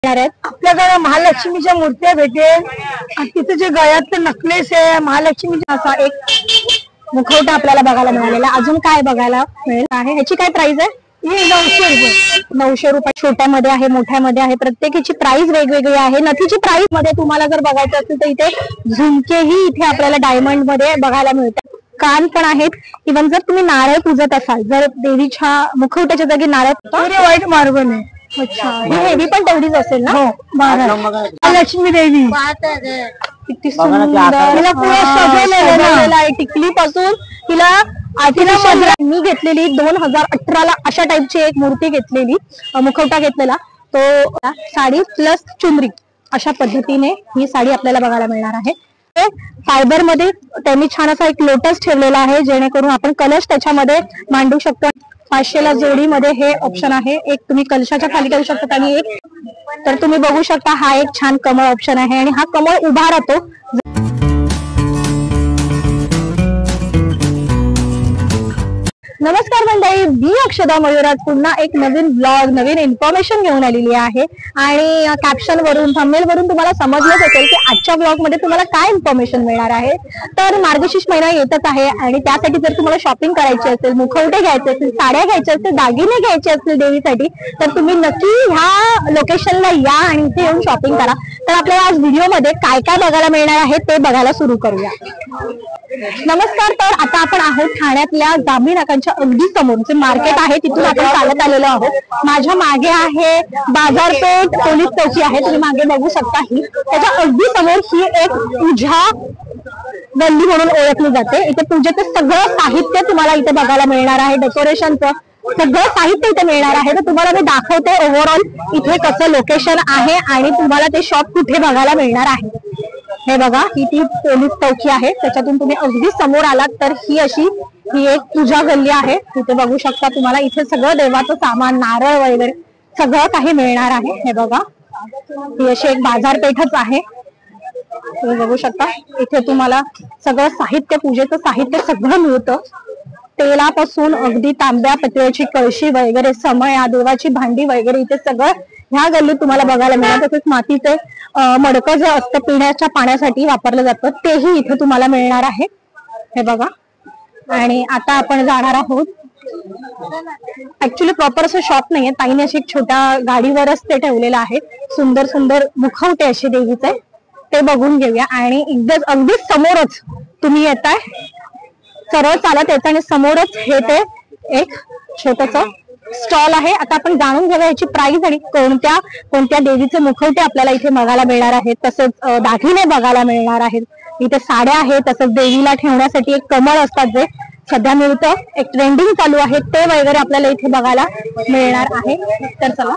आपल्याकडे महालक्ष्मीच्या मूर्त्या भेटेल, तिथे जे गळ्यातले नकलेस आहे महालक्ष्मीचा असा एक मुखवटा आपल्याला बघायला मिळालेला। अजून काय बघायला मिळेल आहे? ह्याची काय प्राइस आहे? ही 900 रुपये। 900 रुपये। छोट्यामध्ये आहे, मोठ्यामध्ये आहे, प्रत्येकीची प्राइस वेगवेगळी आहे। नथीची प्राइस मध्ये तुम्हाला जर बघायचं असेल तर इथे झुमकेही इथे आपल्याला डायमंड मध्ये बघायला मिळतात। कान पण आहेत। इव्हन जर तुम्ही नारळ पूजत असाल, जर देवीच्या मुखवट्याच्या जागी नारळ, पुरे व्हाईट मार्बल आहे। अच्छा, ही हेवी पण तेवढीच असेल ना? हो, लक्ष्मी देवी किती सुंदर, तिला पुढे सजवलेलं आहे टिकली पासून। तिला मी घेतलेली 2018 ला अशा टाइपची एक मूर्ती घेतलेली, मुखवटा घेतलेला तो, साडी प्लस चुनरी, अशा पद्धतीने ही साडी आपल्याला बघायला मिळणार आहे। फायबर मध्ये त्यांनी छान असा एक लोटस ठेवलेला आहे, जेणेकरून आपण कलश त्याच्यामध्ये मांडू शकतो। 500 ला जोडीमध्ये हे ऑप्शन आहे। एक तुम्ही कलशाच्या खाली करू शकता आणि एक, तर तुम्ही बघू शकता हा एक छान कमळ ऑप्शन आहे आणि हा कमळ उभा राहतो। नमस्कार मंडळी, मी अक्षदा मयूराज पुन्हा एक नवीन ब्लॉग, नवीन इन्फॉर्मेशन घेऊन आलेली आहे। आणि कॅप्शन वरून, थंबनेल वरून तुम्हाला समजलंच असेल की आजच्या ब्लॉग मध्ये तुम्हाला काय इन्फॉर्मेशन मिळणार आहे। तर मार्गशीर्ष महिना येतच आहे आणि त्यासाठी जर तुम्हाला शॉपिंग करायची असेल, मुखवटे घ्यायचे असतील, साड्या घ्यायच्या असतील, दागिने घ्यायचे असतील देवीसाठी, तर तुम्ही नक्की ह्या लोकेशनला या आणि इथे येऊन शॉपिंग करा। तर आपल्याला आज व्हिडिओमध्ये काय काय बघायला मिळणार आहे ते बघायला सुरू करूया। नमस्कार, तर आता आपण आहोत ठाण्यातल्या जांभी नाक्याच्या अगदी समोर जे मार्केट आहे तिथून आपण चालत आलेलो आहोत। माझ्या मागे आहे बाजारपेठ पोलीस चौकी आहे, तुम्ही मागे बघू शकता। ही त्याच्या अगदी समोर ही एक पूजा गल्ली म्हणून ओळखली जाते। इथे पूजेचं सगळं साहित्य तुम्हाला इथे बघायला मिळणार आहे, डेकोरेशनचं सगळं साहित्य इथे मिळणार आहे। तर तुम्हाला मी दाखवते ओव्हरऑल इथे कसं लोकेशन आहे आणि तुम्हाला ते शॉप कुठे बघायला मिळणार आहे। हे बघा, ही ती पोलीस चौकी आहे, त्याच्यातून तुम्ही अगदी समोर आलात तर ही एक पूजा गल्ली आहे। इथे बघू शकता तुम्हाला इथे सगळं देवाचं सामान, नारळ वगैरे सगळं काही मिळणार आहे। हे बघा, ही अशी एक बाजारपेठच आहे, तुम्ही बघू शकता। इथे तुम्हाला सगळं साहित्य, पूजेचं साहित्य सगळं मिळतं, तेलापासून अगदी तांब्या पितळेची कळशी वगैरे, समया, देवाची भांडी वगैरे इथे सगळं ह्या गल्लीत तुम्हाला बघायला मिळतं। तसेच मातीचे मडकं जे असतं पिण्याच्या पाण्यासाठी वापरलं जातं तेही इथे तुम्हाला मिळणार आहे। हे बघा, आणि आता आपण जाणार आहोत, ऍक्च्युली प्रॉपर असं शॉप नाहीये, ताईने अशी एक छोट्या गाडीवरच ते ठेवलेलं आहे। सुंदर सुंदर मुखवटे असे देवीचे, ते बघून घेऊया। आणि एकदाच अगदी समोरच तुम्ही येताय, सरळ चालत यायचं आणि समोरच हे ते एक छोटस स्टॉल आहे। आता आपण जाणून घेऊया याची प्राइस आणि कोणत्या कोणत्या देवीचे मुखवटे आपल्याला इथे बघायला मिळणार आहेत, तसंच दागिने बघायला मिळणार आहेत। इथे साड्या आहेत, तसंच देवीला ठेवण्यासाठी एक कमळ असतात जे सध्या मिळतं, एक ट्रेंडिंग चालू आहे, ते वगैरे आपल्याला इथे बघायला मिळणार आहे। तर चला।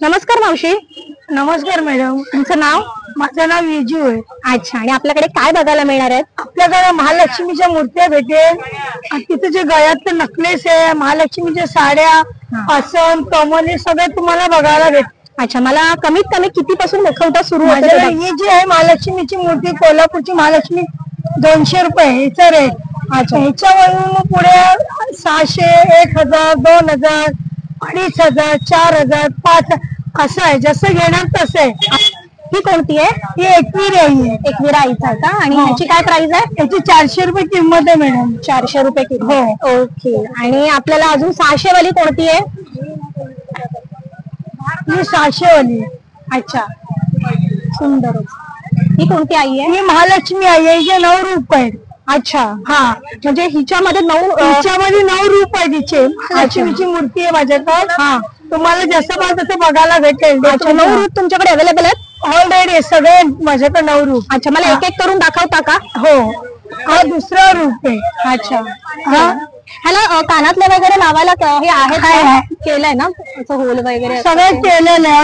नमस्कार मावशी। नमस्कार मॅडम, तुमचं नाव? माझं नाव विजू आहे। अच्छा, आणि आपल्याकडे काय बघायला मिळणार आहेत? आपल्याकडे महालक्ष्मीच्या मूर्त्या भेटेल, तिथे जे गळ्यातले नकलेस आहे, महालक्ष्मीच्या साड्या, आसन, कमल, हे सगळे तुम्हाला बघायला भेटेल। अच्छा, मला कमीत कमी किती पासून मुखवटा सुरू होतो? ही जी आहे महालक्ष्मीची मूर्ती, कोल्हापूरची महालक्ष्मी, 200 रुपये ह्याचा रेट। अच्छा, ह्याच्यावरून पुढे 600, 1000, 2000, 2500, 4000, 5000 असं आहे, जसं घेणार तसं आहे। ही कोणती आहे? ही एकवीर आहे, एकवीर आईचा आहे का? आणि ह्याची काय प्राइस आहे? याची 400 रुपये किंमत आहे मॅडम। 400 रुपये किंमत? हो, ओके। आणि आपल्याला अजून 600 वाली कोणती आहे? ही 600 वाली। अच्छा, सुंदरच। ही कोणती आई आहे? ही महालक्ष्मी आई आहे, हिचे 9 रूप आहेत। अच्छा, हा, म्हणजे हिच्यामध्ये 9 रूप आहे तिचे। महालक्ष्मीची मूर्ती आहे माझ्याकडे, हा, तुम्हाला जसं पाहिजे तसं बघायला भेटेल। 9 रूप तुमच्याकडे अवेलेबल आहेत? ऑलरेडी सगळे माझ्याकडे 9 रूप। अच्छा, मला एक एक करून दाखवता का? हो, हा दुसरा रूप आहे। अच्छा, ह्याला कानातले वगैरे लावायला हे आहे, केलंय ना असं होल वगैरे? सगळं केलेलं आहे,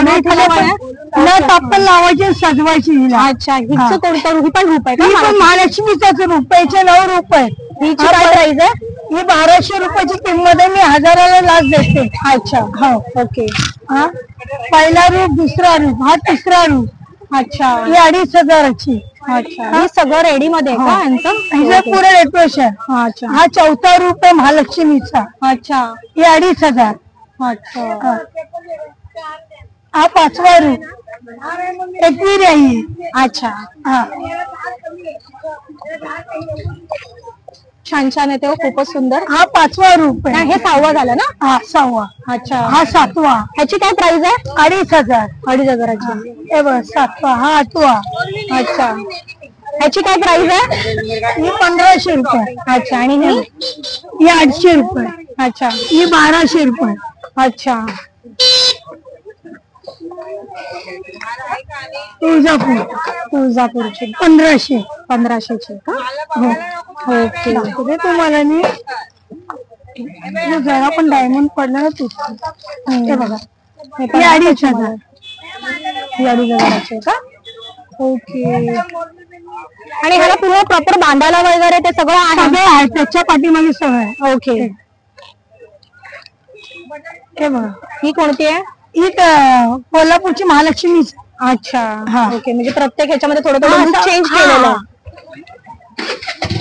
नथ आपण लावायची, सजवायची। अच्छा, हिचं कोणतं? ही पण रूप आहे का? महालक्ष्मीचाच रूप आहे, 9 रूप आहे। हिची काय प्राइस आहे? ही 1200 रुपयाची किंमत आहे, मी 1000ला लाच देते। अच्छा, हो, ओके। हा, पहिला रूप, दुसरा रूप, हा तिसरा रूप। अच्छा, ही 2500ची। अच्छा, हे सगळं रेडी मध्ये का यांचं? पुरे डेकोरेशन। अच्छा, हा 4था रूप आहे महालक्ष्मीचा। अच्छा, हे 2500। अच्छा, हा 5वा रूप एकवीर आई. अच्छा हा छान छान येते खूपच सुंदर. हा 5वा रूप आहे. हे 6वा झालं ना. हा 6वा. अच्छा हा 7वा. ह्याची काय प्राइस आहे? 2,500. 2,500ची. हे बघ 7वा. हा 8वा. अच्छा ह्याची काय प्राइस आहे? ही 1,500 रुपये. अच्छा आणि ही 800 रुपये. अच्छा ही 1,200 रुपये. अच्छा तुळजापूरची 1,500ची का? ओके तुम्हाला मी जरा पण डायमंड पडलं ना तुझं. हे बघा हे 2,500. 2,500चे का? ओके आणि ह्याला पूर्ण प्रॉपर बांधायला वगैरे ते सगळं आहे? त्याच्या पाठीमागे सगळं. ओके हे बघा ही कोणती आहे? ही कोल्हापूरची महालक्ष्मी. अच्छा ओके म्हणजे प्रत्येक ह्याच्यामध्ये थोडं थोडं चेंज केलेलं.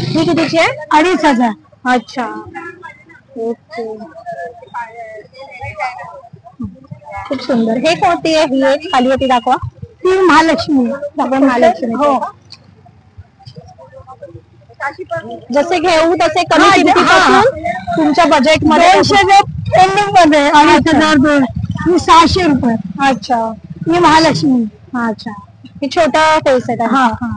ही कितीची आहे? 2,500. अच्छा ओके खूप सुंदर. हे कोणती आहे? ही एक खाली होती दाखवा. ती महालक्ष्मी. महालक्ष्मी हो. जसे घेऊ तसे कमी किमतीपासून तुमच्या बजेट मध्ये 200 पेंडिंग मध्ये 2,500 600 रुपये. अच्छा ही महालक्ष्मी. अच्छा ही छोटा फेस आहे. हा हा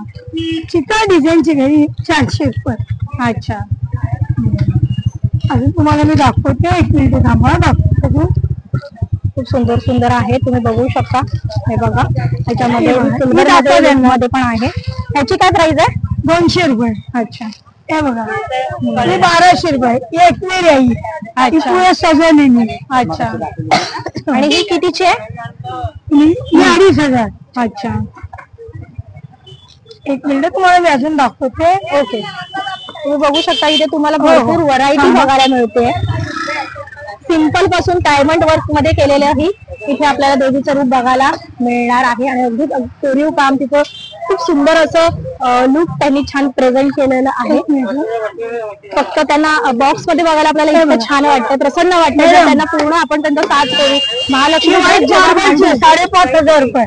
चित्र डिझाईनची घरी 400 रुपये. अच्छा अजून तुम्हाला मी दाखवते. एक मिनिट थांबा दाखवतो. खूप सुंदर सुंदर आहे तुम्ही बघू शकता. हे बघा ह्याच्यामध्ये सिल्वर मध्ये पण आहे. ह्याची काय प्राइस आहे? 200 रुपये. अच्छा हे बघा ही 1,200 रुपये. एकवीर आई. अच्छा सजवलेली. अच्छा आणि ही कितीची आहे? ही 2,500. अच्छा एक मिनिट तुम्हाला मी अजून दाखवते. ओके तुम्ही बघू शकता इथे तुम्हाला भरपूर व्हरायटी बघायला मिळते. सिंपल पासून डायमंड वर्क मध्ये केलेले ही इथे आपल्याला देवीचं रूप बघायला मिळणार आहे. आणि अगदी कोरीव काम तिथं खूप सुंदर असं लुक त्यांनी छान प्रेझेंट केलेलं आहे. फक्त त्यांना बॉक्स मध्ये बघायला आपल्याला इतकं छान वाटतं, प्रसन्न वाटतं. त्यांना पूर्ण आपण त्यांचा साथ करू. महालक्ष्मी 5,500 रुपये.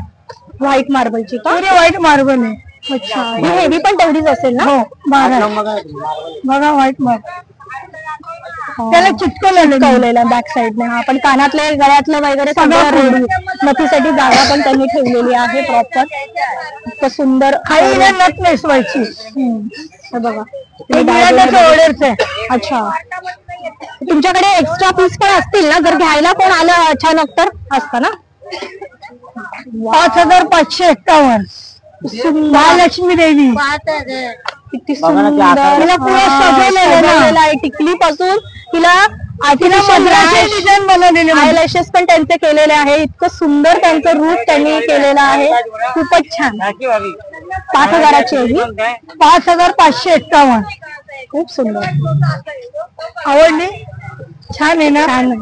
व्हाईट मार्बलची का? व्हाईट मार्बल आहे. अच्छा हेवी पण तेवढीच असेल ना. हो बघा व्हाईट मार्बल त्याला चिटकवलेलं बॅक साईडने. आपण कानातले गळ्यातलं वगैरे सगळं रेडी. नथीसाठी जागा पण त्यांनी ठेवलेली आहे प्रॉपर. इतकं सुंदर. खाली नथ नेसवायची. हे बघा ऑर्डरच आहे. अच्छा तुमच्याकडे एक्स्ट्रा पीस पण असतील ना? जर घ्यायला कोण आलं अचानक तर असतं ना. 5,551 महालक्ष्मी देवी. किती सुंदर. तिला पुढे सजवलेलं आहे. टिकली पासून तिला डिझाईन बनवलेले. आयलॅशेस पण त्यांचे केलेले आहे. इतकं सुंदर त्यांचं रूप त्यांनी केलेलं आहे. खूपच छान. 5,000ची आहे. 5,551. खूप सुंदर. आवडली? छान आहे ना. छान आहे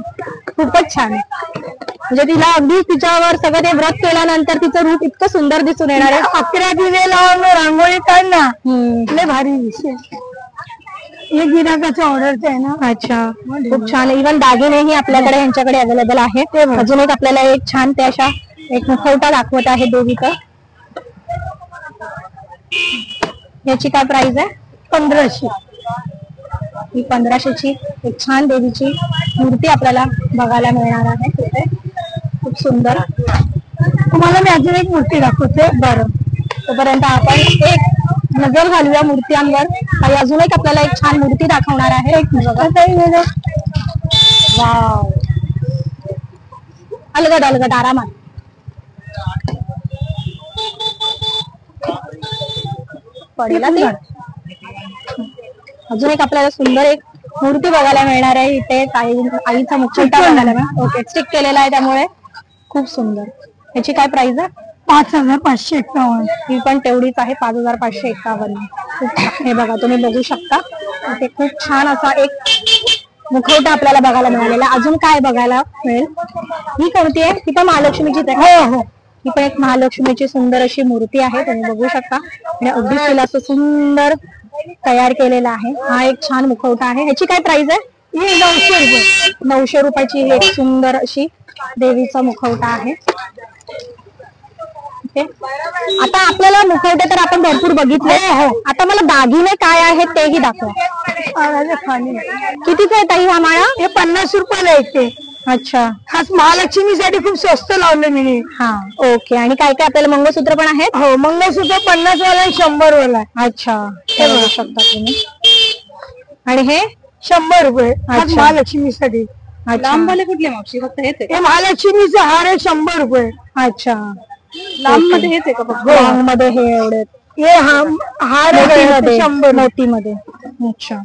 खूपच छान. म्हणजे तिला अगदी तिच्यावर सगळं ते व्रत केल्यानंतर तिचं रूप इतकं सुंदर दिसून येणार आहे. 11 दिवे लावून रांगोळी काढ ना. लय भारी विषय. हे गिराकाचं ऑर्डरच आहे ना. अच्छा खूप छान. इव्हन दागिनेही आपल्याकडे यांच्याकडे अवेलेबल आहे. अजून एक आपल्याला एक छान त्या अशा एक मुखवटा दाखवत आहे देवीचं. याची काय प्राइस आहे? 1,500. ही 1,500ची एक छान देवीची मूर्ती आपल्याला बघायला मिळणार आहे तिथे. खूप सुंदर. तुम्हाला मी अजून एक मूर्ती दाखवते. बरं तोपर्यंत आपण एक नजर घालूया मूर्त्यांवर. आणि अजून एक आपल्याला एक छान मूर्ती दाखवणार आहे. एक बघा. वाव अलगद अलगद आरामात. पडेल ती. अजून एक आपल्याला सुंदर एक मूर्ती बघायला मिळणार आहे इथे. आईचा मुखवटा बघायला. ओके स्टिक केलेला आहे त्यामुळे खूप सुंदर. याची काय प्राइस आहे? 5,551. ही पण तेवढीच आहे. 5,551. हे बघा तुम्ही बघू शकता इथे खूप छान असा एक मुखवटा आपल्याला बघायला मिळालेला. अजून काय बघायला मिळेल? ही कोणती आहे? ही पण महालक्ष्मीचीच आहे. हो ही पण एक महालक्ष्मीची सुंदर अशी मूर्ती आहे. तुम्ही बघू शकता. आणि अगदी तिला असं सुंदर तयार केलेला आहे. हा एक छान मुखवटा आहे. ह्याची काय प्राइस आहे? ही 900 रुपये. 900 रुपयाची एक सुंदर अशी देवीचा मुखवटा आहे. आता आपल्याला मुखवटे तर आपण भरपूर बघितले. आता मला दागिने काय आहेत तेही दाखवा. कितीच आहे ताई हा माळा? हे 50 रुपयाला येते. अच्छा, खास महालक्ष्मीसाठी खूप स्वस्त लावले मी. हा, ओके. आणि काय काय आपल्याला मंगळसूत्र पण आहेत? हो, मंगळसूत्र 50 वाला आणि 100 वाला. अच्छा, हे बघू शकता तुम्ही. आणि हे 100 रुपये महालक्ष्मीसाठी. लांब वाले कुठले मावशी? फक्त हेच आहे? हे महालक्ष्मीचा हार आहे 100 रुपये. अच्छा, लांब मध्ये हेच आहे का? लांब मध्ये हे एवढे. हे हार आहे 100 मोती मध्ये. अच्छा,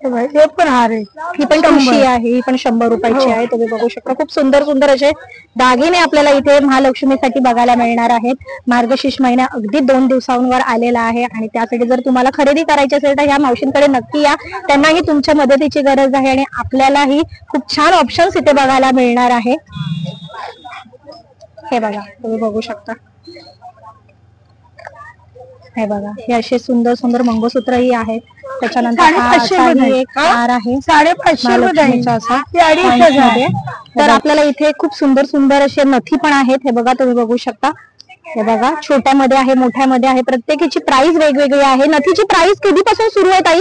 हे पण हार आहे. ही पण कशी आहे? ही पण 100 रुपयाची आहे. तुम्ही बघू शकता खूप सुंदर सुंदर असे दागिने आपल्याला इथे महालक्ष्मीसाठी बघायला मिळणार आहेत. मार्गशीर्ष महिना अगदी 2 दिवसांवर आलेला आहे आणि त्यासाठी जर तुम्हाला खरेदी करायची असेल तर ह्या मावशींकडे नक्की या. त्यांनाही तुमच्या मदतीची गरज आहे आणि आपल्यालाही खूप छान ऑप्शन्स इथे बघायला मिळणार आहे. हे बघा, तुम्ही बघू शकता. हे बघा, हे असे सुंदर सुंदर मंगळसूत्रही आहेत. त्याच्यानंतर एक हार आहे 550. तर आपल्याला इथे खूप सुंदर सुंदर असे नथी पण आहेत. हे बघा, तुम्ही बघू शकता. हे बघा, छोट्यामध्ये आहे, मोठ्यामध्ये आहे. प्रत्येकीची प्राइस वेगवेगळी आहे. नथीची प्राइस कधीपासून सुरू आहे ताई?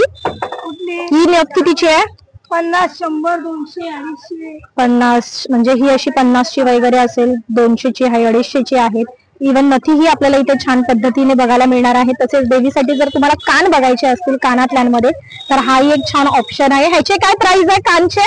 ही नथ कितीची आहे? 50, 100, 200, 250. 50 म्हणजे ही अशी 50 ची वगैरे असेल, 200 ची आहे, 250 ची आहेत. इव्हन नथी ही आपल्याला इथे छान पद्धतीने बघायला मिळणार आहे. तसेच देवीसाठी जर तुम्हाला कान बघायचे असतील कानातल्यांमध्ये तर हाही एक छान ऑप्शन आहे. ह्याचे काय प्राइस आहे कानचे?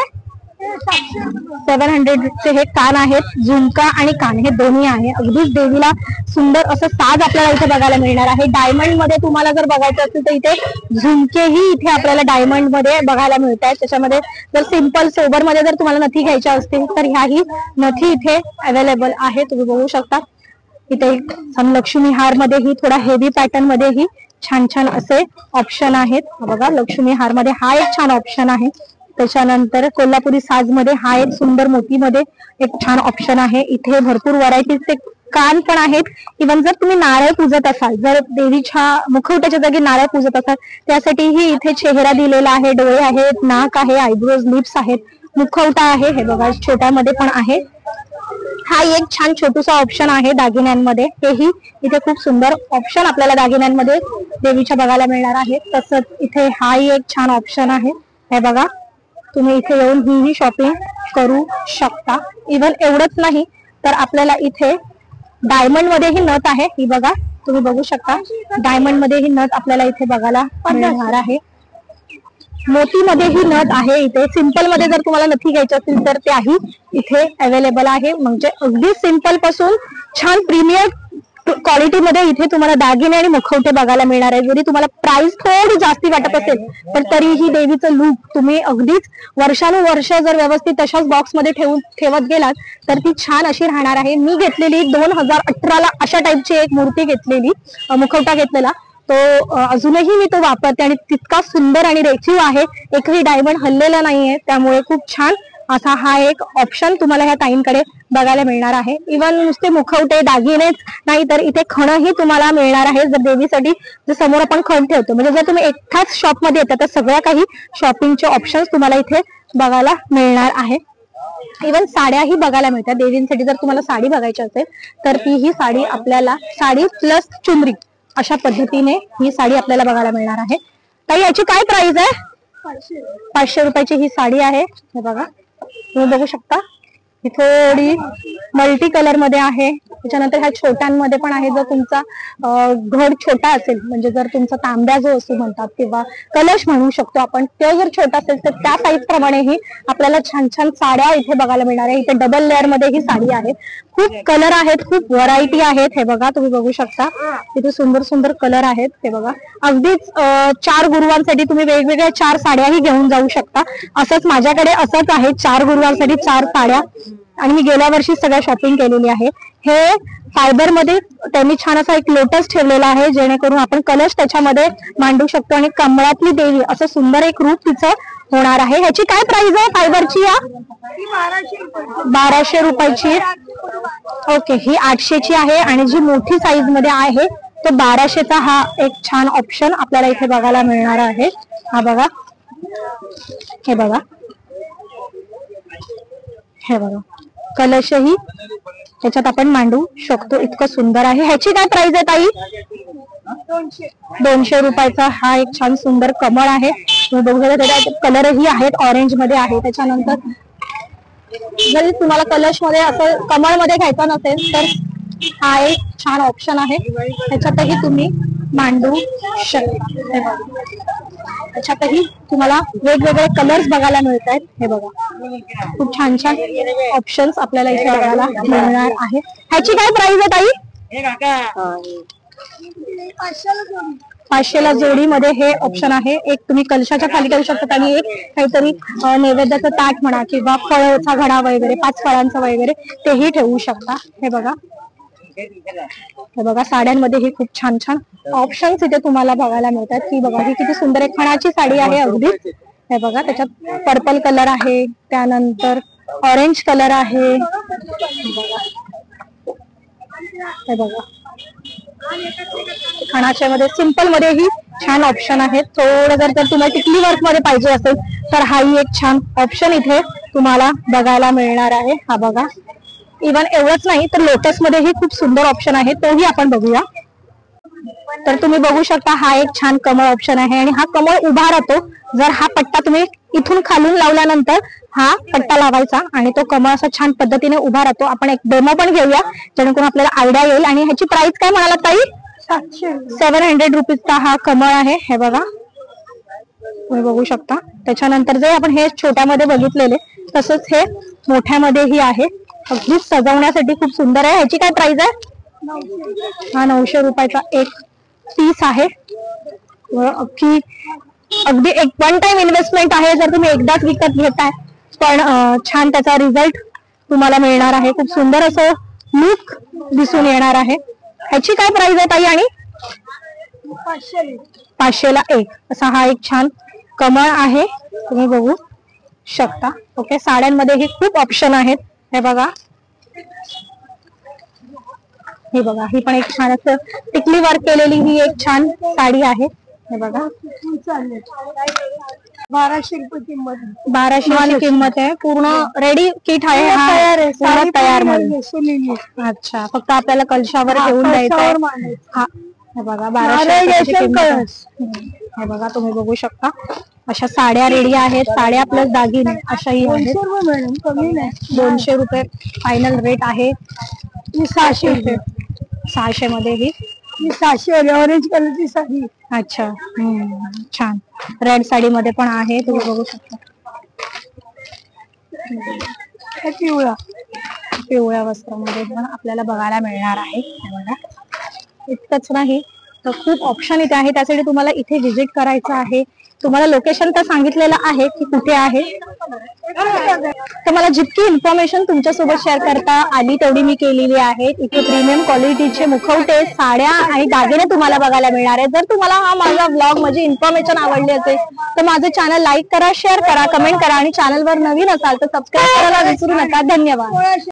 700 चे हे कान आहेत. झुमका आणि कान हे दोन्ही आहे. अगदीच देवीला सुंदर असं साज आपल्याला इथे बघायला मिळणार आहे. डायमंड मध्ये तुम्हाला जर बघायचं असेल तर इथे झुमकेही इथे आपल्याला डायमंड मध्ये बघायला मिळत आहेत. त्याच्यामध्ये जर सिंपल सोबर मध्ये जर तुम्हाला नथी घ्यायच्या असतील तर ह्याही नथी इथे अवेलेबल आहे. तुम्ही बघू शकता. इथे लक्ष्मी हार मध्येही थोडा हेवी पॅटर्न मध्येही छान छान असे ऑप्शन आहेत. बघा, लक्ष्मी हार मध्ये हा एक छान ऑप्शन आहे. त्याच्यानंतर कोल्हापुरी साज मध्ये हा एक सुंदर मोती मध्ये एक छान ऑप्शन आहे. इथे भरपूर व्हरायटीचे कान पण आहेत. इव्हन जर तुम्ही नारळ पूजत असाल, जर देवीच्या मुखवट्याच्या जागी नारळ पूजत असाल त्यासाठीही इथे चेहरा दिलेला आहे, डोळे आहेत, नाक आहे, आयब्रोज, लिप्स आहेत, मुखवटा आहे. हे बघा, छोट्यामध्ये पण आहे. हा एक छान छोटूसा ऑप्शन आहे दागिन्यांमध्ये. हेही इथे खूप सुंदर ऑप्शन आपल्याला दागिन्यांमध्ये देवीच्या बघायला मिळणार आहे. तसंच इथे हाही एक छान ऑप्शन आहे. हे बघा, तुम्ही इथे येऊन ही शॉपिंग करू शकता. इव्हन एवढंच नाही तर आपल्याला इथे डायमंड मध्ये ही नथ आहे. ही बघा, तुम्ही बघू शकता. डायमंड मध्ये ही नथ आपल्याला इथे बघायला मिळणार आहे. मोती मध्ये ही नथ आहे. इथे सिंपल मध्ये जर तुम्हाला नथी घ्यायची असेल तर त्याही इथे अवेलेबल आहे. म्हणजे अगदी सिंपल पासून छान प्रीमियर क्वालिटी मध्ये इथे तुम्हाला दागिने आणि मुखवटे बघायला मिळणार आहे. जरी तुम्हाला प्राइस थोडी जास्ती वाटत असेल पण तरीही देवीचं लुक तुम्ही अगदीच वर्षानुवर्ष जर व्यवस्थित तशाच बॉक्स मध्ये ठेवत गेलात तर ती छान अशी राहणार आहे. मी घेतलेली 2018 ला अशा टाईपची एक मूर्ती घेतलेली, मुखवटा घेतलेला तो अजूनही मी तो वापरते आणि तितका सुंदर आणि रेखीव आहे. एकही डायमंड हल्लेला नाहीये. त्यामुळे खूप छान असा हा एक ऑप्शन तुम्हाला ह्या ताईंकडे बघायला मिळणार आहे. इव्हन नुसते मुखवटे दागिनेच नाही तर इथे खणही तुम्हाला मिळणार आहे. जर देवीसाठी जर समोर आपण खण ठेवतो, म्हणजे जर तुम्ही एकाच शॉप मध्ये येता तर सगळ्या काही शॉपिंगचे ऑप्शन्स तुम्हाला इथे बघायला मिळणार आहे. इव्हन साड्याही बघायला मिळतात. देवींसाठी जर तुम्हाला साडी बघायची असेल तर ती ही साडी आपल्याला साडी प्लस चुनरी अशा पद्धतीने ही साडी आपल्याला बघायला मिळणार आहे. ताई, याची काय प्राइस आहे? 500 रुपयाची ही साडी आहे. हे बघा, तुम्ही बघू शकता. ही थोडी मल्टी कलर मध्ये आहे. त्याच्यानंतर ह्या छोट्यांमध्ये पण आहे. जर तुमचा घड छोटा असेल, म्हणजे जर तुमचा तांब्या जो असतो म्हणतात किंवा कलश म्हणू शकतो आपण, तो जर छोटा असेल तर त्या साईज प्रमाणेही आपल्याला छान छान साड्या इथे बघायला मिळणार आहे. इथे डबल लेअर मध्ये ही साडी आहे. खूप कलर आहेत, खूप व्हरायटी आहेत. हे बघा, तुम्ही बघू शकता. इथे सुंदर सुंदर कलर आहेत. हे बघा, अगदीच 4 गुरुवांसाठी तुम्ही वेगवेगळ्या 4 साड्याही घेऊन जाऊ शकता. असंच माझ्याकडे असंच आहे, 4 गुरुवांसाठी 4 साड्या आणि मी गेल्या वर्षी सगळ्या शॉपिंग केलेली आहे. हे फायबर मध्ये त्यांनी छान असा एक लोटस ठेवलेला आहे जेणेकरून आपण कलश त्याच्यामध्ये मांडू शकतो आणि कमळातली देवी असं सुंदर एक रूप तिचं होणार आहे. ह्याची काय प्राइस आहे फायबरची? 1200 रुपयाची. ओके, ही 800 ची आहे आणि जी मोठी साईज मध्ये आहे तो 1200 चा हा एक छान ऑप्शन आपल्याला इथे बघायला मिळणार आहे. हा बघा, हे बघा, हे बघा, कलशही त्याच्यात आपण मांडू शकतो, इतकं सुंदर आहे. ह्याची काय प्राइस आहे ताई? 200 रुपयाचा हा एक छान सुंदर कमळ आहे. तुम्ही बघू शकता त्याच्यात कलरही आहेत, ऑरेंज मध्ये आहे. त्याच्यानंतर जरी तुम्हाला कलश मध्ये असं कमळ मध्ये घ्यायचा नसेल तर हा एक छान ऑप्शन आहे, त्याच्यातही तुम्ही मांडू शकता. त्याच्यातही तुम्हाला वेगवेगळे कलर्स बघायला मिळत आहेत. हे बघा, खूप छान छान ऑप्शन्स आपल्याला इथे बघायला मिळणार आहे. ह्याची काय प्राइस आहे ताई? 500ला जोडीमध्ये हे ऑप्शन आहे. एक तुम्ही कलशाच्या खाली ठेवू शकता आणि एक काहीतरी नैवेद्याचं ताट म्हणा किंवा फळाचा घडा वगैरे 5 फळांचा वगैरे तेही ठेवू शकता. हे बघा, हे बघा, साड्यांमध्ये ही खूप छान छान ऑप्शन्स इथे तुम्हाला बघायला मिळतात. ही बघा, ही किती सुंदर एक खणाची साडी आहे अगदी. हे बघा, त्याच्यात पर्पल कलर आहे, त्यानंतर ऑरेंज कलर आहे. हे बघा, खणाच्या मध्ये सिंपल मध्ये ही छान ऑप्शन आहे. थोडं जर तुम्हाला टिकली वर्क मध्ये पाहिजे असेल तर हाही एक छान ऑप्शन इथे तुम्हाला बघायला मिळणार आहे. हा बघा, इव्हन एवढंच नाही तर लोटस मध्ये ही खूप सुंदर ऑप्शन आहे, तोही आपण बघूया. तर तुम्ही बघू शकता हा एक छान कमळ ऑप्शन आहे आणि हा कमळ उभा राहतो. जर हा पट्टा तुम्ही इथून खालून लावल्यानंतर हा पट्टा लावायचा आणि तो कमळ असा छान पद्धतीने उभा राहतो. आपण एक डेमो पण घेऊया जेणेकरून आपल्याला आयडिया येईल. आणि ह्याची प्राइस काय म्हणाला ताई? 700 रुपीजचा हा कमळ आहे. हे बघा, तुम्ही बघू शकता. त्याच्यानंतर जे आपण हे छोट्यामध्ये बघितलेले तसंच हे मोठ्यामध्येही आहे. अगदी सजवण्यासाठी खूप सुंदर आहे. ह्याची काय प्राइस आहे? हा 900 रुपयाचा एक पीस आहे. अगदी एक वन टाइम इन्व्हेस्टमेंट आहे जर तुम्ही एकदाच विकत घेताय, पण छान त्याचा रिझल्ट तुम्हाला मिळणार आहे. खूप सुंदर असं लुक दिसून येणार आहे. ह्याची काय प्राइस आहे ताई? आणि 500ला एक असा हा एक छान कमळ आहे, तुम्ही बघू शकता. ओके, साड्यांमध्ये ही खूप ऑप्शन आहेत. हे बघा, हे बघा, ही पण एक छान असं टिकली वर्क केलेली ही एक छान साडी आहे. हे बघा, 1200 रुपये किंमत. 1200 किंमत आहे. पूर्ण रेडी किट आहे, हा तयार मध्ये. अच्छा, फक्त आपल्याला कलशावर ठेवून द्यायचं. हा, हे बघा, 1200 किंमत. हे बघा, तुम्ही बघू शकता अशा साड्या रेडी आहेत. साड्या प्लस दागिने अशाही आहेत. 200 रुपये फायनल रेट आहे. 600 रुपये. 600 मध्ये ही 600 ऑरेंज कलरची साडी. अच्छा, छान. रेड साडी मध्ये पण आहे, तुम्ही बघू शकता. पिवळ्या वस्त्रामध्ये पण आपल्याला बघायला मिळणार आहे. इतकंच नाही तर खूप ऑप्शन इथे आहे. त्यासाठी तुम्हाला इथे व्हिजिट करायचं आहे. तुम्हाला लोकेशन तर सांगितलेलं आहे की कुठे आहे. तर मला जितकी इन्फॉर्मेशन तुमच्यासोबत शेअर करता आली तेवढी मी केलेली आहे. इथे प्रीमियम क्वालिटीचे मुखवटे, साड्या आणि दागिने तुम्हाला बघायला मिळणार आहे. जर तुम्हाला हा माझा व्लॉग, माझी इन्फॉर्मेशन आवडली असेल तर माझं चॅनल लाईक करा, शेअर करा, कमेंट करा आणि चॅनलवर नवीन असाल तर सबस्क्राईब करायला विसरू नका. धन्यवाद.